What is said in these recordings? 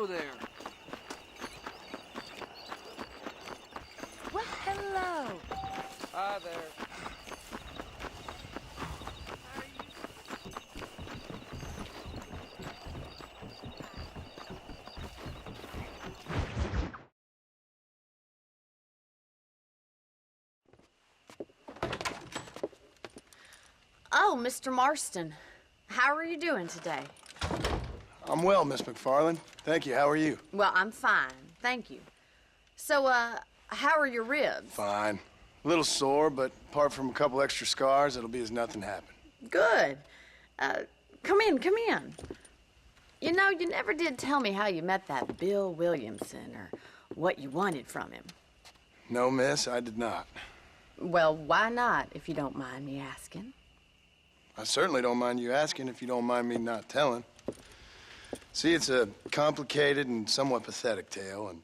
Hello there. Well, hello. Hi there. Oh, Mr. Marston. How are you doing today? I'm well, Miss McFarland. Thank you. How are you? Well, I'm fine. Thank you. So, how are your ribs? Fine. A little sore, but apart from a couple extra scars, it'll be as nothing happened. Good. Come in, come in. You know, you never did tell me how you met that Bill Williamson or what you wanted from him. No, miss, I did not. Well, why not, if you don't mind me asking? I certainly don't mind you asking if you don't mind me not telling. See, it's a complicated and somewhat pathetic tale, and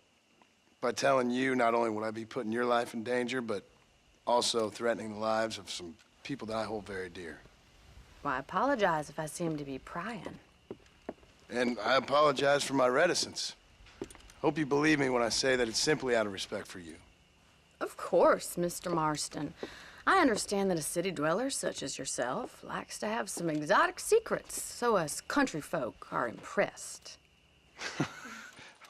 by telling you, not only would I be putting your life in danger, but also threatening the lives of some people that I hold very dear. Well, I apologize if I seem to be prying. And I apologize for my reticence. Hope you believe me when I say that it's simply out of respect for you. Of course, Mr. Marston. I understand that a city dweller such as yourself likes to have some exotic secrets, so us country folk are impressed.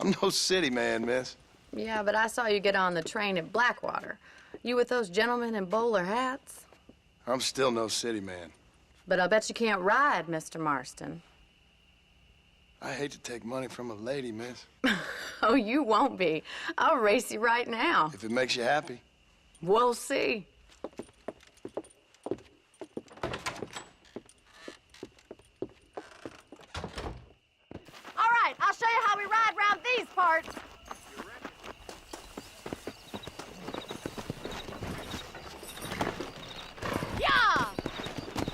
I'm no city man, miss. Yeah, but I saw you get on the train at Blackwater. You with those gentlemen in bowler hats? I'm still no city man. But I'll bet you can't ride, Mr. Marston. I hate to take money from a lady, miss. Oh, you won't be. I'll race you right now. If it makes you happy. We'll see. All right, I'll show you how we ride round these parts. Yeah!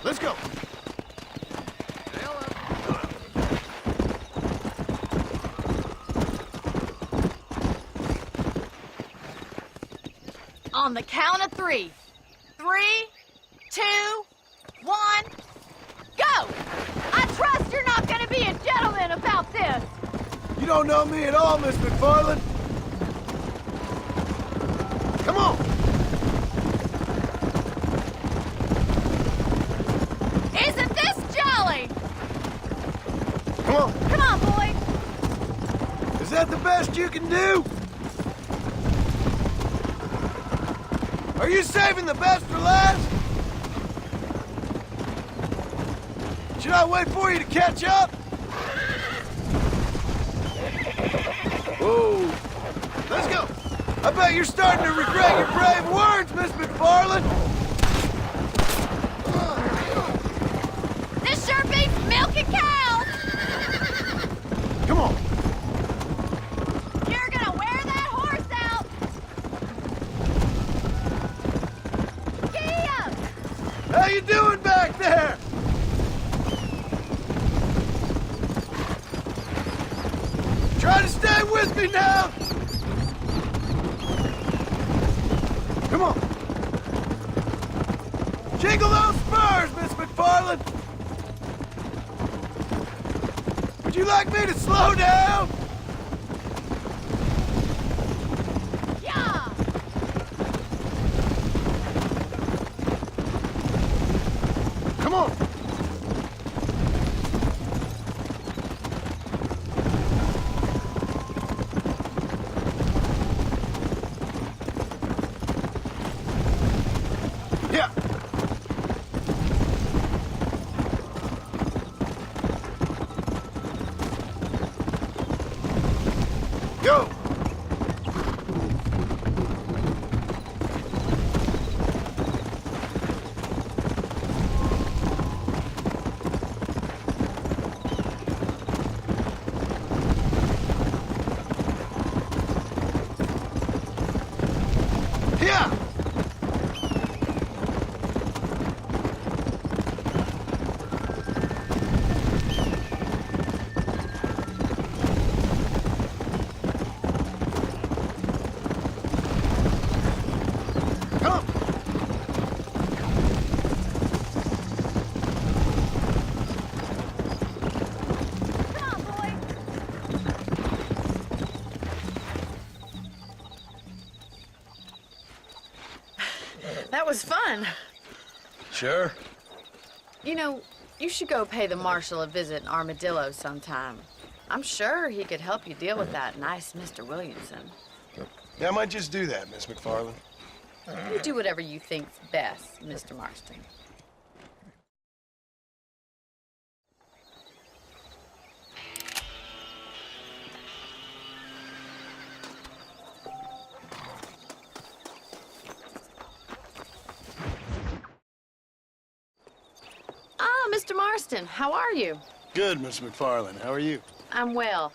Let's go. On the count of 3. 3, 2, 1, go! I trust you're not gonna be a gentleman about this. You don't know me at all, Miss McFarland. Come on. Isn't this jolly? Come on. Come on, boy. Is that the best you can do? Are you saving the best for last? Should I wait for you to catch up? Whoa. Let's go. I bet you're starting to regret your brave words, Miss McFarland. This sure beats milking cows. Come on. You're gonna wear that horse out. Gee up. How you doing back there? Try to stay with me now. Come on. Jiggle those spurs, Miss McFarland. Would you like me to slow down? Yeah. Come on. Yeah. Go. Yeah. Come. Come on, boy. That was fun. Sure. You know, you should go pay the marshal a visit in Armadillo sometime. I'm sure he could help you deal with that nice Mr. Williamson. Yeah, I might just do that, Miss McFarland. You do whatever you think's best, Mr. Marston. Mr. Marston, how are you? Good, Miss McFarland. How are you? I'm well.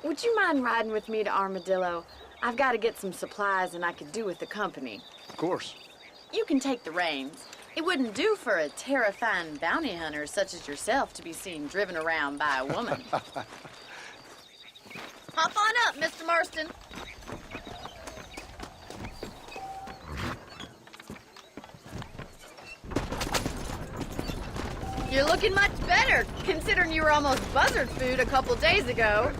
Would you mind riding with me to Armadillo? I've got to get some supplies and I could do with the company. Of course. You can take the reins. It wouldn't do for a terrifying bounty hunter such as yourself to be seen driven around by a woman. Hop on up, Mr. Marston. You're looking much better, considering you were almost buzzard food a couple days ago.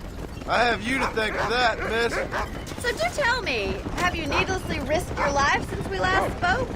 I have you to thank for that, miss. So do tell me, have you needlessly risked your life since we last spoke?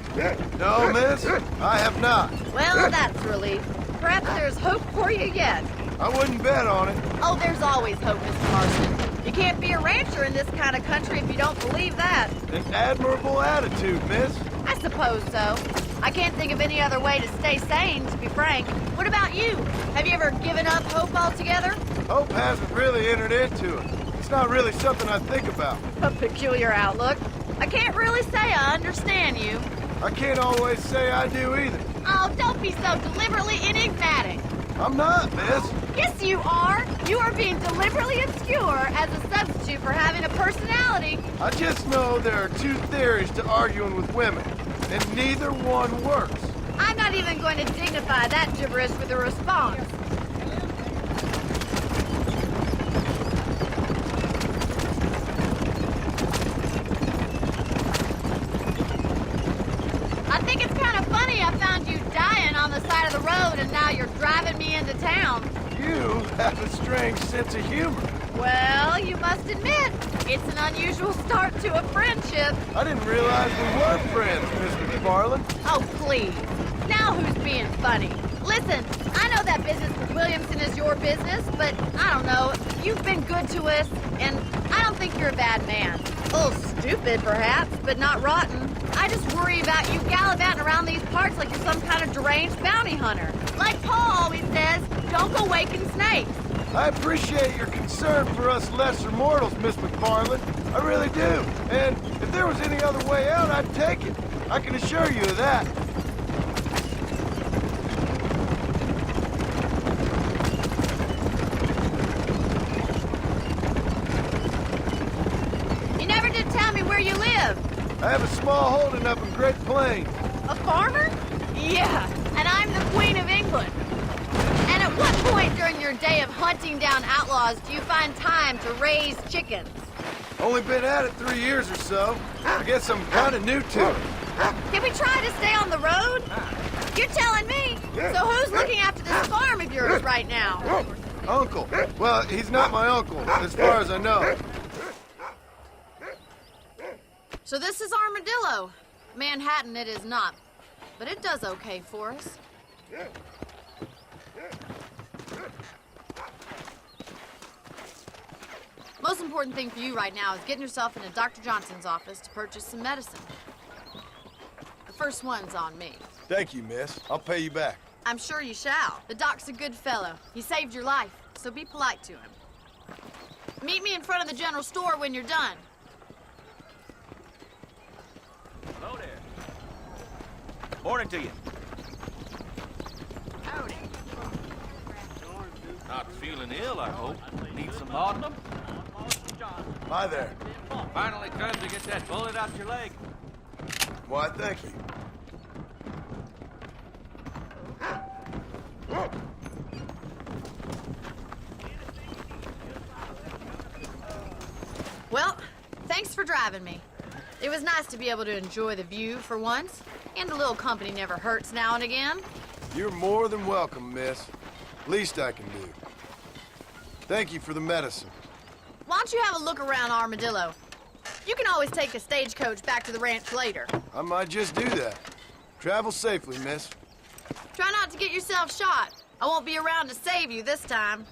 No, miss, I have not. Well, that's a relief. Perhaps there's hope for you yet. I wouldn't bet on it. Oh, there's always hope, Mr. Marston. You can't be a rancher in this kind of country if you don't believe that. An admirable attitude, miss. I suppose so. I can't think of any other way to stay sane, to be frank. What about you? Have you ever given up hope altogether? Hope hasn't really entered into it. It's not really something I think about. A peculiar outlook. I can't really say I understand you. I can't always say I do either. Oh, don't be so deliberately enigmatic. I'm not, miss. Yes, you are. You are being deliberately obscure as a substitute for having a personality. I just know there are two theories to arguing with women, and neither one works. I'm not even going to dignify that gibberish with a response. I think it's kind of funny I found you dying on the side of the road and now you're driving me into town. You have a strange sense of humor. Well, you must admit, it's an unusual start to a friendship. I didn't realize we were friends, Miss McFarland. Oh, please. Now who's being funny? Listen, I know that business with Williamson is your business, but I don't know. You've been good to us, and I don't think you're a bad man. A little stupid, perhaps, but not rotten. I just worry about you gallivanting around these parts like you're some kind of deranged bounty hunter. Like Paul always says, don't go waking snakes. I appreciate your concern for us lesser mortals, Miss McFarland. I really do. And if there was any other way out, I'd take it. I can assure you of that. You never did tell me where you live. I have a small holding up in Great Plains. A farmer? Yeah, and I'm the Queen of England. And at what point during your day of hunting down outlaws do you find time to raise chickens? Only been at it 3 years or so. I guess I'm kind of new to it. Can we try to stay on the road? You're telling me. So who's looking after this farm of yours right now? Uncle. Well, he's not my uncle, as far as I know. So this is Armadillo. Manhattan it is not, but it does okay for us. Most important thing for you right now is getting yourself into Dr. Johnson's office to purchase some medicine. The first one's on me. Thank you, miss. I'll pay you back. I'm sure you shall. The doc's a good fellow. He saved your life, so be polite to him. Meet me in front of the general store when you're done. Hello there. Morning to you. Howdy. Not feeling ill, I hope. Need some laudanum? Hi there. Finally come to get that bullet out your leg. Why, thank you. Well, thanks for driving me. It was nice to be able to enjoy the view for once, and a little company never hurts now and again. You're more than welcome, miss. Least I can do. Thank you for the medicine. Why don't you have a look around Armadillo? You can always take a stagecoach back to the ranch later. I might just do that. Travel safely, miss. Try not to get yourself shot. I won't be around to save you this time.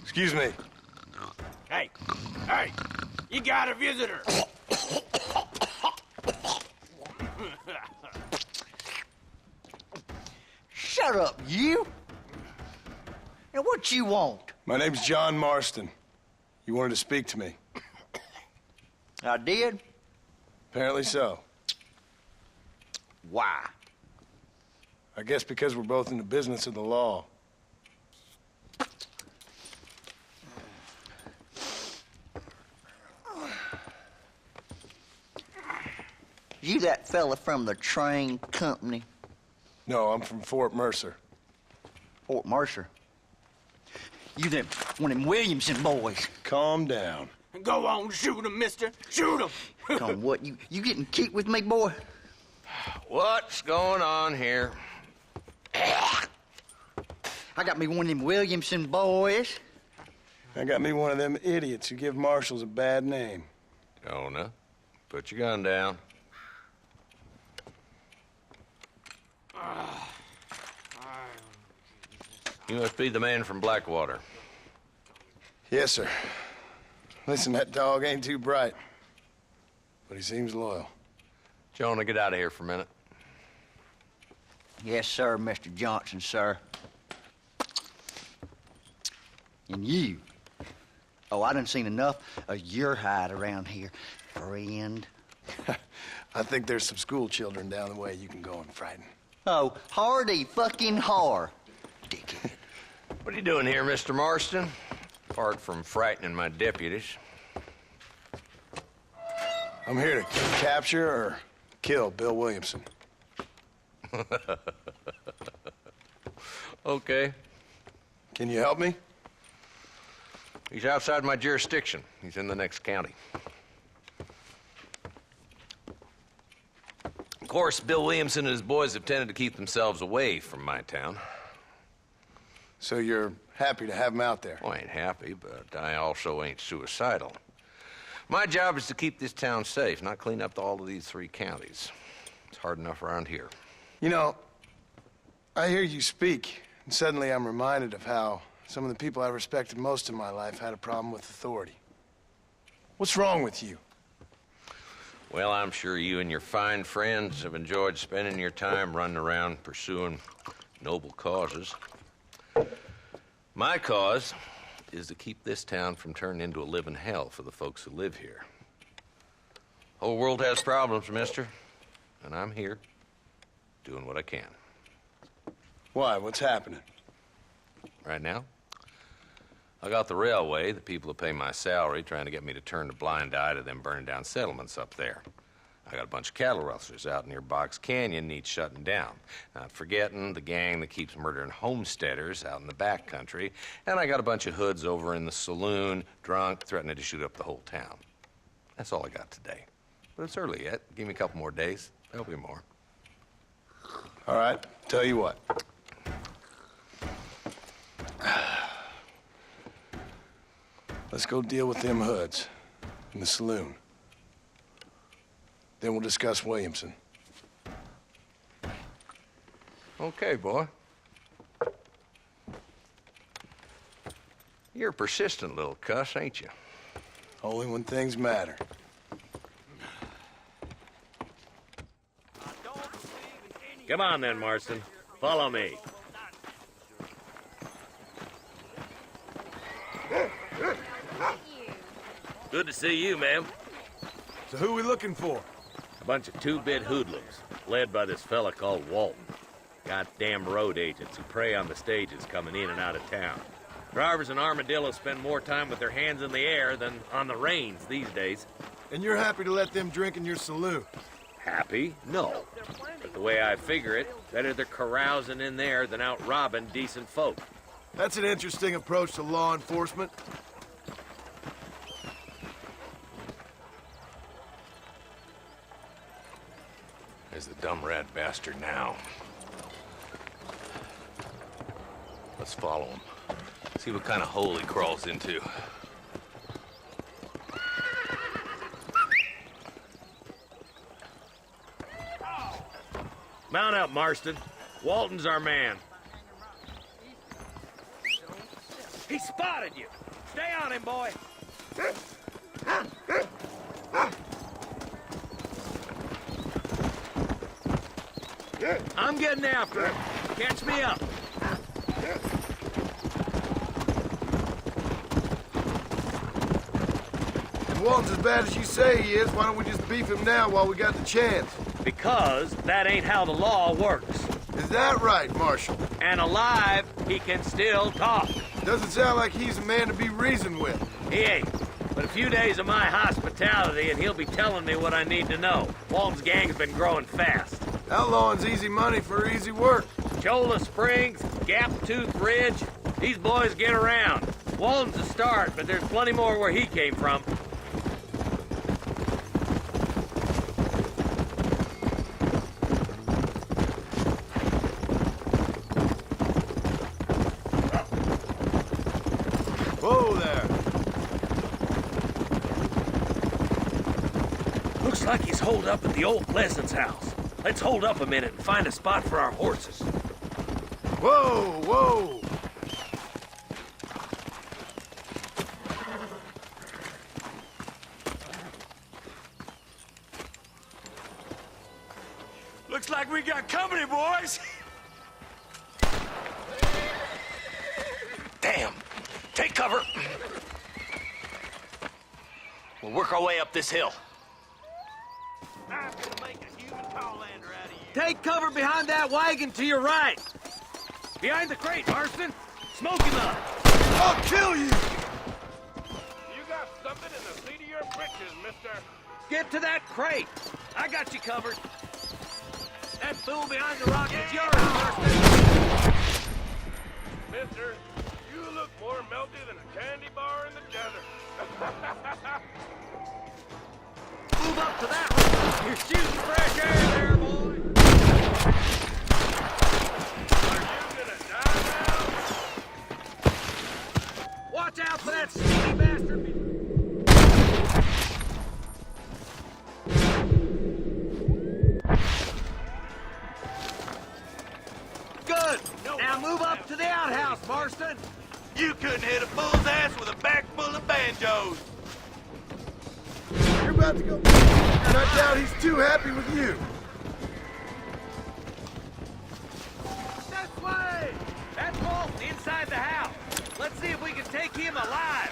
Excuse me. Hey, hey, you got a visitor. Shut up, you! Now, what you want? My name's John Marston. You wanted to speak to me. I did? Apparently so. Why? I guess because we're both in the business of the law. You that fella from the train company? No, I'm from Fort Mercer. Fort Mercer? You them one of them Williamson boys? Calm down. Go on, shoot him, mister. Shoot him. Come on, what, you getting kicked with me, boy? What's going on here? I got me one of them Williamson boys. I got me one of them idiots who give marshals a bad name. Jonah, put your gun down. You must be the man from Blackwater. Yes, sir. Listen, that dog ain't too bright, but he seems loyal. Jonah, get out of here for a minute. Yes, sir, Mr. Johnson, sir. And you. Oh, I done seen enough of your hide around here, friend. I think there's some school children down the way you can go and frighten. Oh, hardy fucking har. Dickhead. What are you doing here, Mr. Marston? Apart from frightening my deputies. I'm here to capture or kill Bill Williamson. Okay. Can you help me? He's outside my jurisdiction. He's in the next county. Of course, Bill Williamson and his boys have tended to keep themselves away from my town. So you're happy to have him out there? Well, I ain't happy, but I also ain't suicidal. My job is to keep this town safe, not clean up all of these 3 counties. It's hard enough around here. You know, I hear you speak, and suddenly I'm reminded of how some of the people I respected most in my life had a problem with authority. What's wrong with you? Well, I'm sure you and your fine friends have enjoyed spending your time running around pursuing noble causes. My cause is to keep this town from turning into a living hell for the folks who live here. Whole world has problems, mister, and I'm here doing what I can. Why? What's happening? Right now, I got the railway, the people who pay my salary, trying to get me to turn a blind eye to them burning down settlements up there. I got a bunch of cattle rustlers out near Box Canyon needs shutting down. Not forgetting the gang that keeps murdering homesteaders out in the back country. And I got a bunch of hoods over in the saloon, drunk, threatening to shoot up the whole town. That's all I got today. But it's early yet. Give me a couple more days. There'll be more. All right, tell you what. Let's go deal with them hoods in the saloon. Then we'll discuss Williamson. Okay, boy. You're a persistent little cuss, ain't you? Only when things matter. I don't believe in Come on then, Marston. Follow me. Good to see you, ma'am. So who we looking for? A bunch of two-bit hoodlums, led by this fella called Walton. Goddamn road agents who prey on the stages coming in and out of town. Drivers in Armadillo spend more time with their hands in the air than on the reins these days. And you're happy to let them drink in your saloon? Happy? No. But the way I figure it, better they're carousing in there than out robbing decent folk. That's an interesting approach to law enforcement. There's the dumb rat bastard now. Let's follow him. See what kind of hole he crawls into. Mount up, Marston. Walton's our man. He spotted you. Stay on him, boy. I'm getting after him. Catch me up. If Walton's as bad as you say he is, why don't we just beef him now while we got the chance? Because that ain't how the law works. Is that right, Marshal? And alive, he can still talk. Doesn't sound like he's a man to be reasoned with. He ain't. But a few days of my hospitality and he'll be telling me what I need to know. Walton's gang's been growing fast. Outlawing's easy money for easy work. Cholla Springs, Gap Tooth Ridge, these boys get around. Walton's a start, but there's plenty more where he came from. Whoa there. Looks like he's holed up at the old Pleasance house. Let's hold up a minute and find a spot for our horses. Whoa, whoa. Looks like we got company, boys. Damn! Take cover! We'll work our way up this hill. I'm gonna make a human Tollander out of you. Take cover behind that wagon to your right. Behind the crate, Marston. Smoke him up. I'll kill you! You got something in the seat of your britches, mister. Get to that crate. I got you covered. That fool behind the rock is yours, Marston. Mister, you look more melty than a candy bar in the desert. Move up to that rock. You're shooting fresh air there, boy. Are you gonna die now? Watch out for that sneaky bastard. Good. Now move up to the outhouse, Marston. You couldn't hit a bull's ass with a bag full of banjos. You're about to go. And I doubt he's too happy with you. This way! That's Walton inside the house. Let's see if we can take him alive.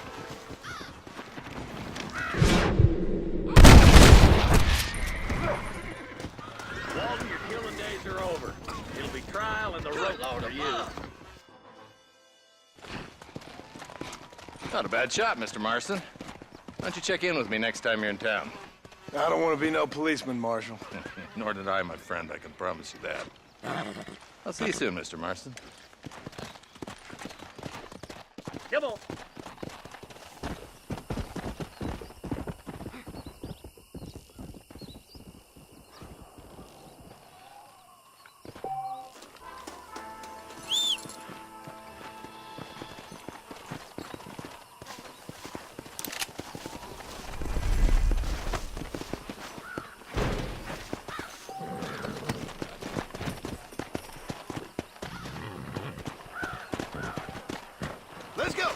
Walton, your killing days are over. It'll be trial and the rope for you. Not a bad shot, Mr. Marston. Why don't you check in with me next time you're in town? I don't want to be no policeman, Marshal. Nor did I, my friend. I can promise you that. I'll see you soon, Mr. Marston. Come on. Let's go!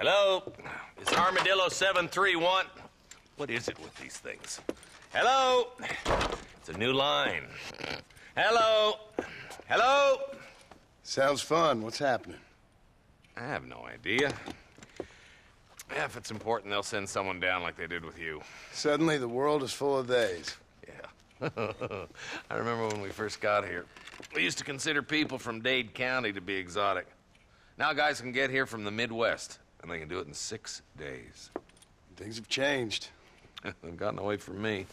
Hello? Is Armadillo 731? What is it with these things? Hello? It's a new line. Hello? Hello? Sounds fun. What's happening? I have no idea. Yeah, if it's important, they'll send someone down like they did with you. Suddenly, the world is full of theys. Yeah. I remember when we first got here. We used to consider people from Dade County to be exotic. Now guys can get here from the Midwest, and they can do it in 6 days. Things have changed. They've gotten away from me.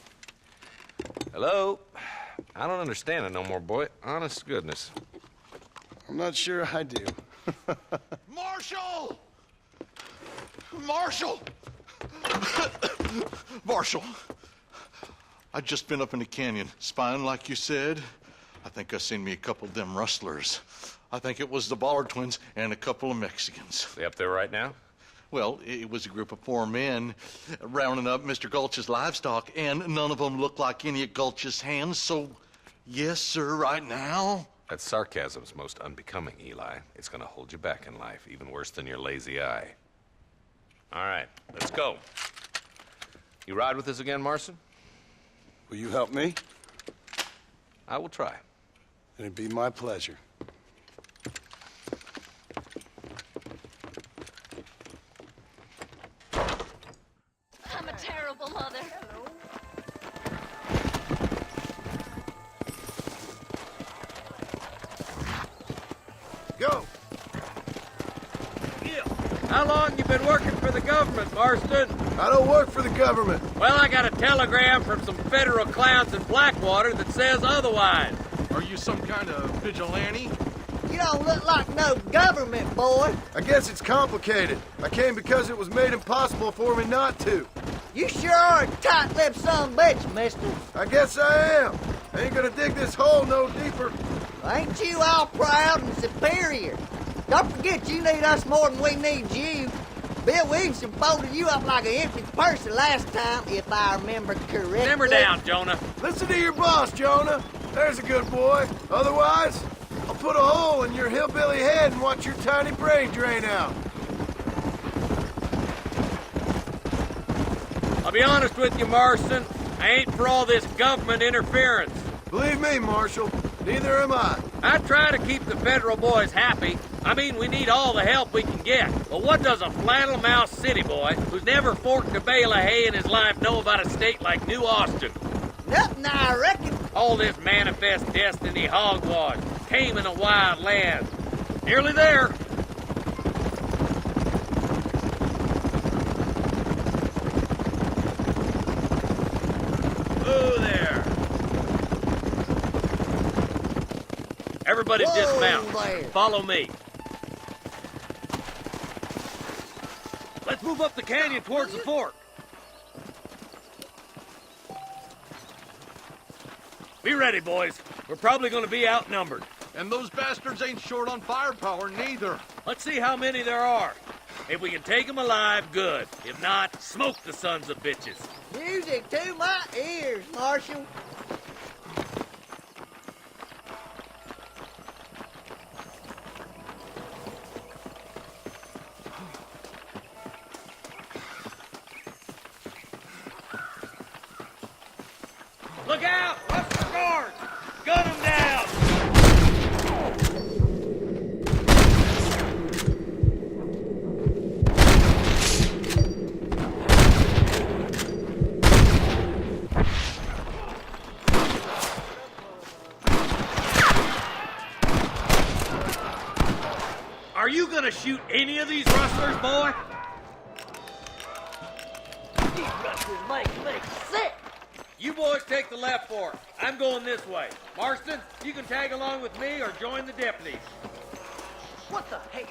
Hello? I don't understand it no more, boy. Honest to goodness. I'm not sure I do. Marshal! Marshal! Marshal! I just been up in the canyon, spying like you said. I think I seen me a couple of them rustlers. I think it was the Ballard twins and a couple of Mexicans. They up there right now? Well, it was a group of 4 men rounding up Mr. Gulch's livestock, and none of them looked like any of Gulch's hands, so yes, sir, right now. That sarcasm's most unbecoming, Eli. It's gonna hold you back in life, even worse than your lazy eye. All right, let's go. You ride with us again, Marston? Will you help me? I will try. It'd be my pleasure. I'm a terrible mother. Go! How long you been working for the government, Marston? I don't work for the government. Well, I got a telegram from some federal clowns in Blackwater that says otherwise. Are you some kind of vigilante? You don't look like no government boy. I guess it's complicated. I came because it was made impossible for me not to. You sure are a tight-lipped son of a bitch, mister. I guess I am. I ain't gonna dig this hole no deeper. Ain't you all proud and superior? Don't forget you need us more than we need you. Bill Williamson folded you up like an empty person last time, if I remember correctly. Simmer down, Jonah. Listen to your boss, Jonah. There's a good boy. Otherwise, I'll put a hole in your hillbilly head and watch your tiny brain drain out. I'll be honest with you, Marston. I ain't for all this government interference. Believe me, Marshal, neither am I. I try to keep the federal boys happy. I mean, we need all the help we can get. But what does a flannel-mouthed city boy who's never forked a bale of hay in his life know about a state like New Austin? Nothing, I reckon. All this manifest destiny hogwash, taming a wild land. Nearly there. Whoa there. Everybody Whoa dismount. there. Follow me. Let's move up the canyon towards the fork. Be ready, boys. We're probably going to be outnumbered. And those bastards ain't short on firepower, neither. Let's see how many there are. If we can take them alive, good. If not, smoke the sons of bitches. Music to my ears, Marshal. Look out! Rustler guards! Gun them down! Are you gonna shoot any of these rustlers, boy? These rustlers make me sick. You boys take the left fork. I'm going this way. Marston, you can tag along with me or join the deputies. What the heck?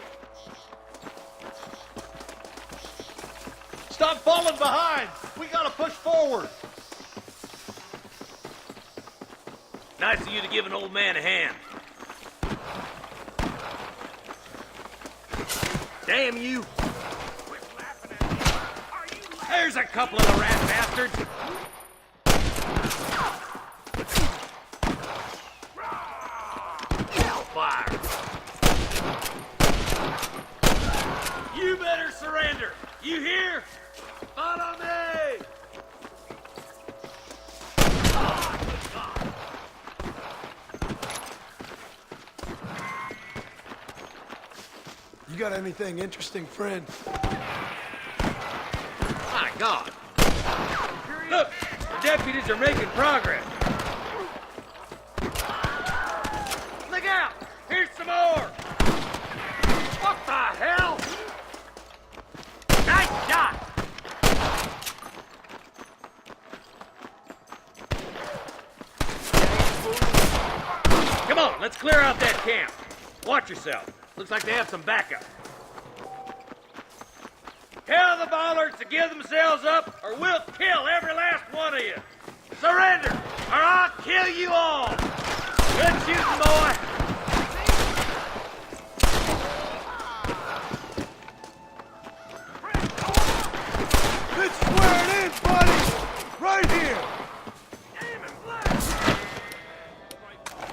Stop falling behind! We gotta push forward! Nice of you to give an old man a hand. Damn you! There's a couple of the rat bastards! Hellfire! You better surrender. You hear? Follow me! You got anything interesting, friend? My God! Look, the deputies are making progress. Look out! Here's some more! What the hell? Nice shot! Come on, let's clear out that camp. Watch yourself. Looks like they have some backup. Tell the Bollards to give themselves up, or we'll kill every last one of you. Surrender, or I'll kill you all. Good shooting, boy. This is where it is, buddy! Right here!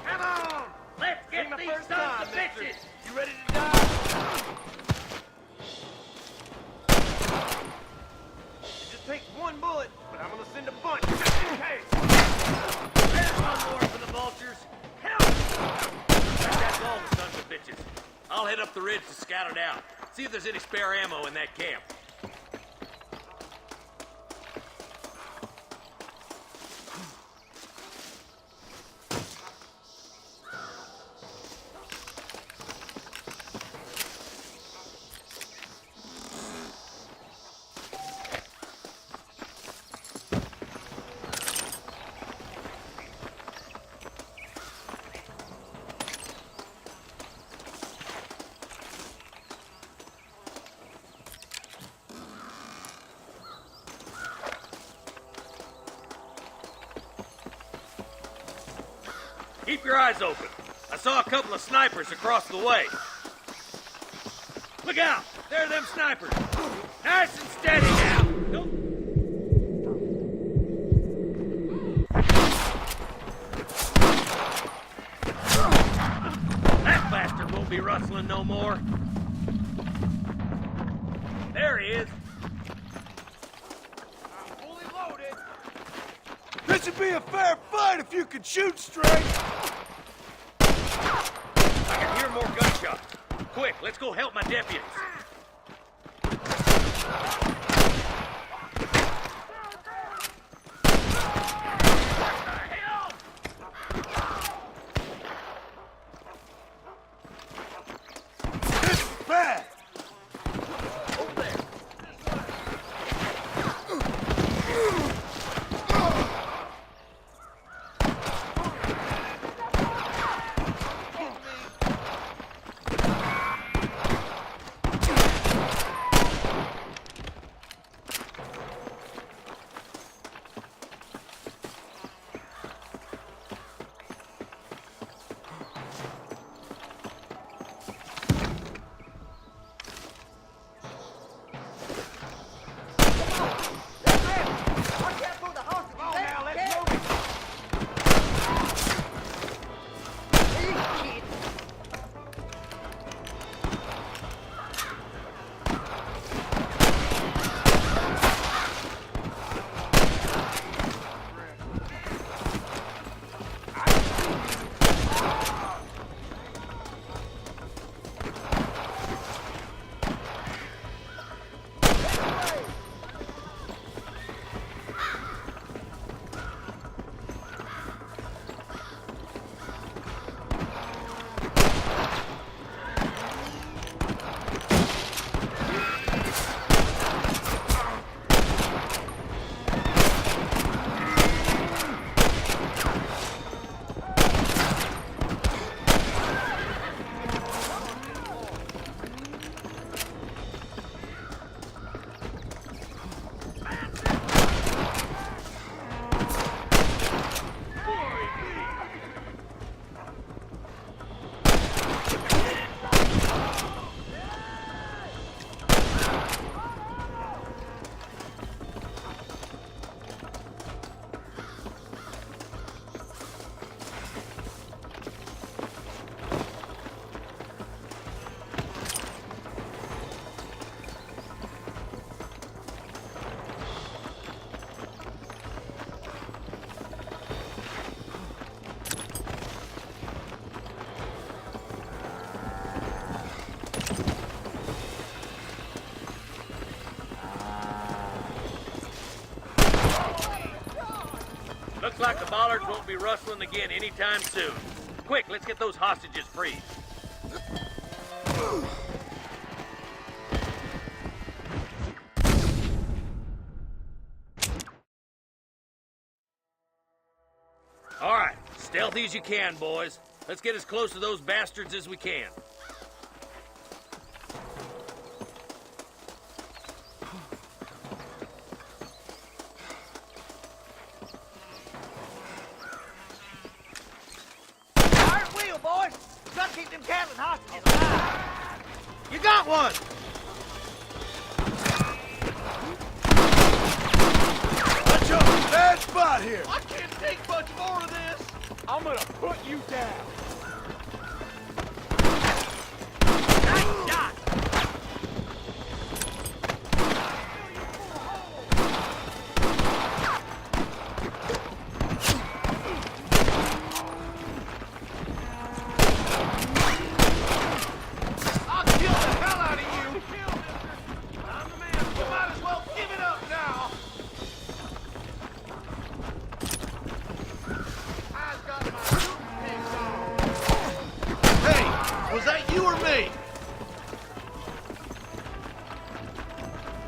Come on, let's get these sons of bitches. You ready to die? It just takes one bullet, but I'm gonna send a bunch just in case. There's one more for the vultures. Help! That's all the sons of bitches. I'll head up the ridge to scout it out. See if there's any spare ammo in that camp. Keep your eyes open. I saw a couple of snipers across the way. Look out! There are them snipers. Nice and steady now. Don't... That bastard won't be rustling no more. There he is. Fully loaded. This would be a fair fight if you could shoot straight. I can hear more gunshots. Quick, let's go help my deputies. This is bad. Over there. bollards won't be rustling again anytime soon. Quick, let's get those hostages free. All right, stealthy as you can, boys. Let's get as close to those bastards as we can. Hard wheel, boys. Gotta keep them Catlin hostages alive. You got one. Watch out! Bad spot here! I can't take much more of this. I'm gonna put you down. Nice shot. I'll kill the hell out of you. I'm the man. You might as well give it up now. I've got my toothpicks on. Hey, was that you or me?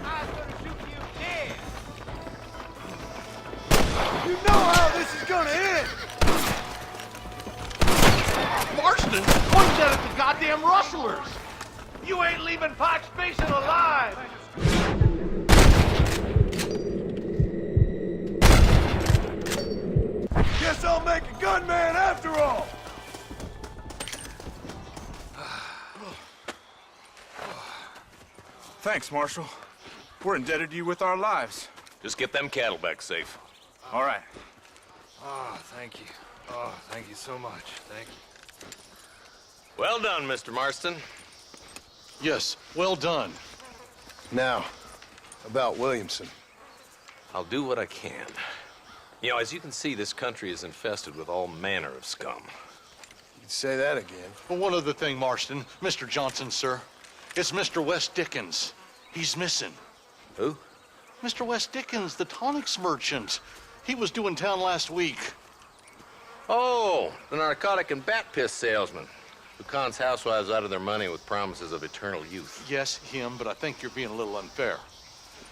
I'm gonna shoot you dead. You know how this is gonna end! Marston, point that at the goddamn rustlers. You ain't leaving Pike's Basin alive. Guess I'll make a gunman after all! Thanks, Marshal. We're indebted to you with our lives. Just get them cattle back safe. All right. Oh, thank you. Oh, thank you so much. Thank you. Well done, Mr. Marston. Yes, well done. Now, about Williamson. I'll do what I can. You know, as you can see, this country is infested with all manner of scum. You could say that again. But one other thing, Marston. Mr. Johnson, sir. It's Mr. West Dickens. He's missing. Who? Mr. West Dickens, the tonics merchant. He was due in town last week. Oh, the narcotic and bat piss salesman who cons housewives out of their money with promises of eternal youth. Yes, him, but I think you're being a little unfair.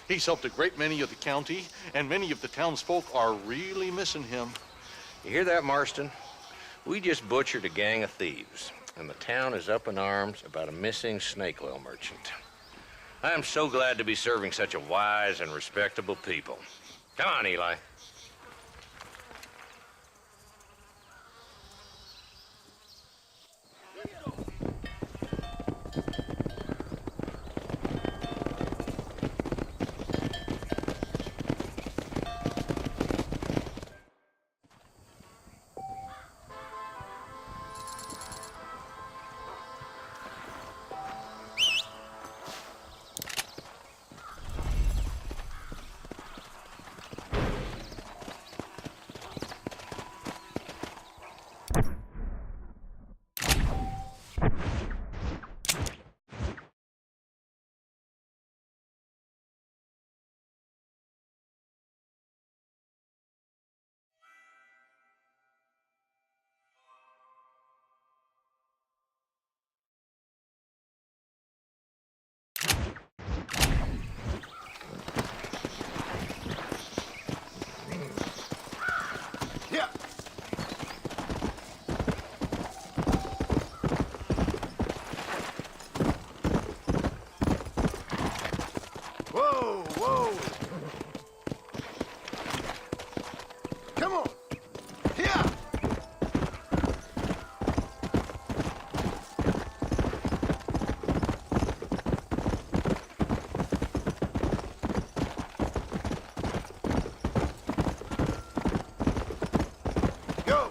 He's helped a great many of the county, and many of the townsfolk are really missing him. You hear that, Marston? We just butchered a gang of thieves, and the town is up in arms about a missing snake oil merchant. I am so glad to be serving such a wise and respectable people. Come on, Eli. Yeah. Whoa, whoa. Come on. Yeah. Go.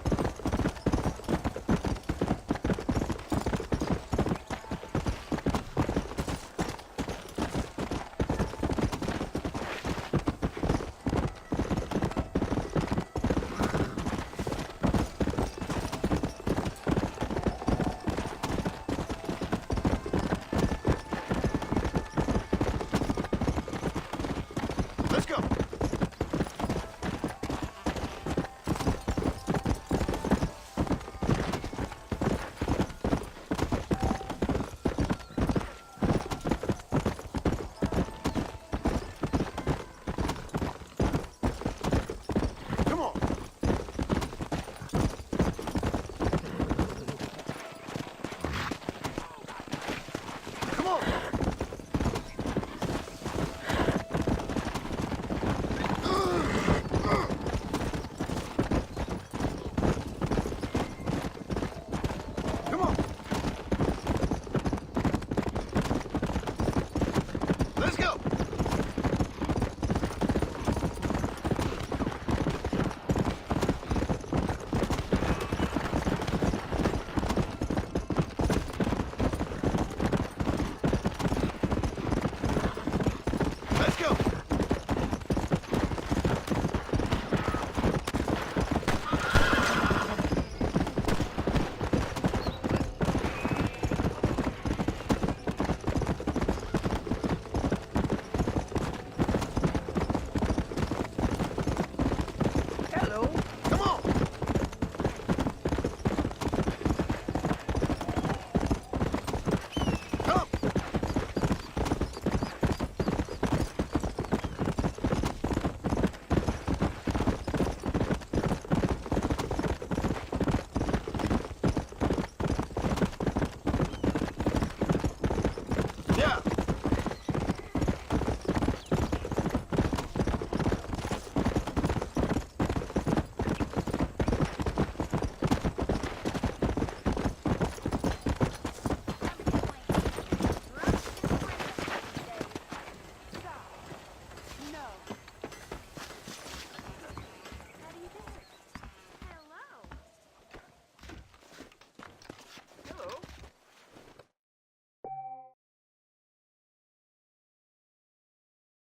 Let's go.